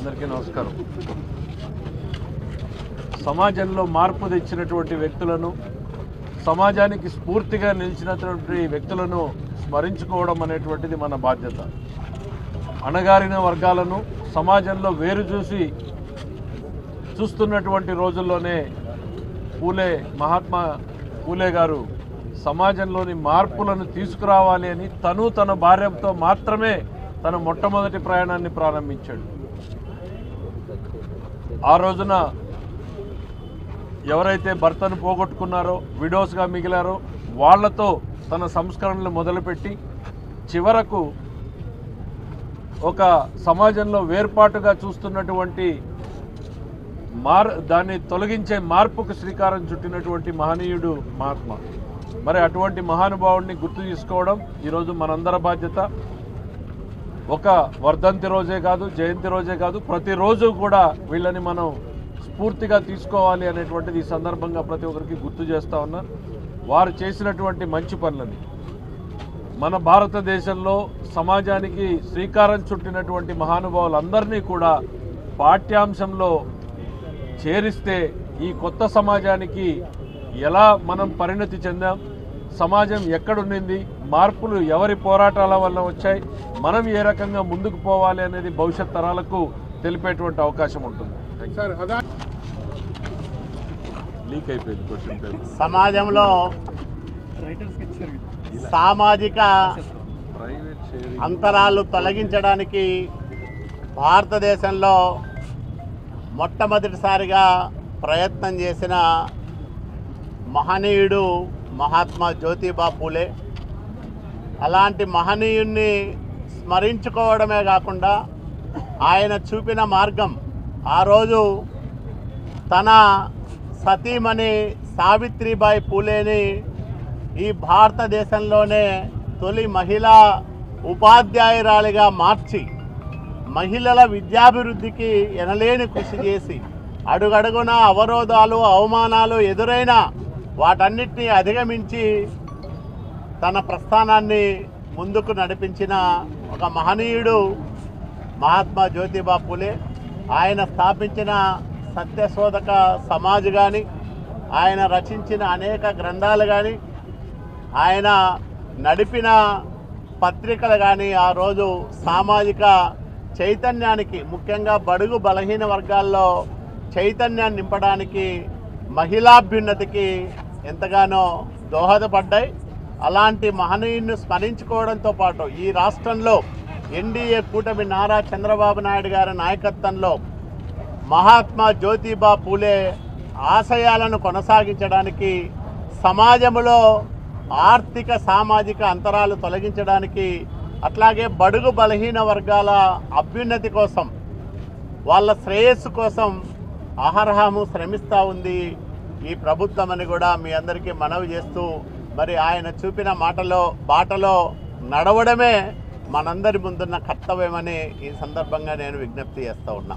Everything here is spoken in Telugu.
అందరికీ నమస్కారం. సమాజంలో మార్పు తెచ్చినటువంటి వ్యక్తులను, సమాజానికి స్ఫూర్తిగా నిలిచినటువంటి వ్యక్తులను స్మరించుకోవడం అనేటువంటిది మన బాధ్యత. అణగారిన వర్గాలను సమాజంలో వేరు చూస్తున్నటువంటి రోజుల్లోనే మహాత్మా పూలే గారు సమాజంలోని మార్పులను తీసుకురావాలి అని తన భార్యతో మాత్రమే తన మొట్టమొదటి ప్రయాణాన్ని ప్రారంభించాడు. ఆ రోజున ఎవరైతే భర్తను పోగొట్టుకున్నారో, విడోస్గా మిగిలారో వాళ్లతో తన సంస్కరణలు మొదలుపెట్టి చివరకు ఒక సమాజంలో వేర్పాటుగా చూస్తున్నటువంటి దాన్ని తొలగించే మార్పుకు శ్రీకారం చుట్టినటువంటి మహనీయుడు మహాత్మా. మరి అటువంటి మహానుభావుడిని గుర్తు చేసుకోవడం ఈరోజు మనందరి బాధ్యత. ఒక వర్ధంతి రోజే కాదు, జయంతి రోజే కాదు, ప్రతిరోజు కూడా వీళ్ళని మనం స్ఫూర్తిగా తీసుకోవాలి అనేటువంటిది ఈ సందర్భంగా ప్రతి ఒక్కరికి గుర్తు చేస్తూ ఉన్నా. వారు చేసినటువంటి మంచి పనులని మన భారతదేశంలో సమాజానికి శ్రీకారం చుట్టినటువంటి మహానుభావులందరినీ కూడా పాఠ్యాంశంలో చేరిస్తే ఈ కొత్త సమాజానికి ఎలా మనం పరిణతి చెందాం, సమాజం ఎక్కడుండింది, మార్పులు ఎవరి పోరాటాల వల్ల వచ్చాయి, మనం ఏ రకంగా ముందుకు పోవాలి అనేది భవిష్యత్ తరాలకు తెలిపేటువంటి అవకాశం ఉంటుంది. లీక్ అయిపోయింది క్వశ్చన్ పేపర్. సమాజంలో సామాజిక అంతరాలు తొలగించడానికి భారతదేశంలో మొట్టమొదటిసారిగా ప్రయత్నం చేసిన మహనీయుడు మహాత్మా జ్యోతిబా పూలే. అలాంటి మహనీయుణ్ణి స్మరించుకోవడమే కాకుండా ఆయన చూపిన మార్గం, ఆ రోజు తన సతీమణి సావిత్రిబాయి పూలేని ఈ భారతదేశంలోనే తొలి మహిళా ఉపాధ్యాయురాలిగా మార్చి మహిళల విద్యాభివృద్ధికి ఎనలేని కృషి చేసి అడుగడుగున అవరోధాలు, అవమానాలు ఎదురైనా వాటన్నిటినీ అధిగమించి తన ప్రస్థానాన్ని ముందుకు నడిపించిన ఒక మహనీయుడు మహాత్మా జ్యోతిబా పూలే. ఆయన స్థాపించిన సత్యశోధక సమాజ్ కానీ, ఆయన రచించిన అనేక గ్రంథాలు కానీ, ఆయన నడిపిన పత్రికలు కానీ ఆ రోజు సామాజిక చైతన్యానికి, ముఖ్యంగా బడుగు బలహీన వర్గాల్లో చైతన్యాన్ని నింపడానికి, మహిళాభ్యున్నతికి ఎంతగానో దోహదపడ్డాయి. అలాంటి మహనీయుని స్మరించుకోవడంతో పాటు ఈ రాష్ట్రంలో ఎన్డీఏ కూటమి నారా చంద్రబాబు నాయుడు గారి నాయకత్వంలో మహాత్మా జ్యోతిబా పూలే ఆశయాలను కొనసాగించడానికి, సమాజంలో ఆర్థిక సామాజిక అంతరాలు తొలగించడానికి, అట్లాగే బడుగు బలహీన వర్గాల అభ్యున్నతి కోసం, వాళ్ళ శ్రేయస్సు కోసం అహర్హము శ్రమిస్తూ ఉంది ఈ ప్రభుత్వం అని కూడా మీ అందరికీ మనవి చేస్తూ, మరి ఆయన చూపిన బాటలో నడవడమే మనందరి ముందున్న కర్తవ్యమని ఈ సందర్భంగా నేను విజ్ఞప్తి చేస్తూ ఉన్నా.